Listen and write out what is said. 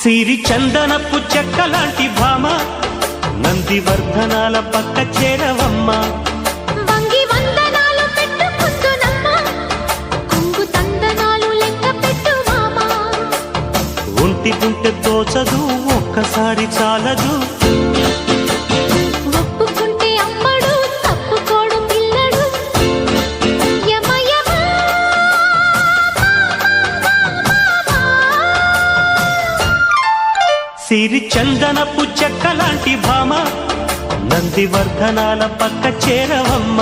సిరి చందనపు చెక్కలాంటి భామ నందివర్ధనాల పక్క చేరవమ్మ. వంగి వందనాలు పెట్టుకుంటున్నమ్మ, కొంగు తందనాలు లెక్క పెట్టు మామ. ఒంటి గుంటె తోచదు ఒక్కసారి చాలదు, ఒప్పుకుంటే అమ్మడు తప్పుకోడు పిల్లడు. యమ యమ సిరి చందనపు చెక్కలాంటి భామ నందివర్ధనాల పక్క చేరవమ్మ.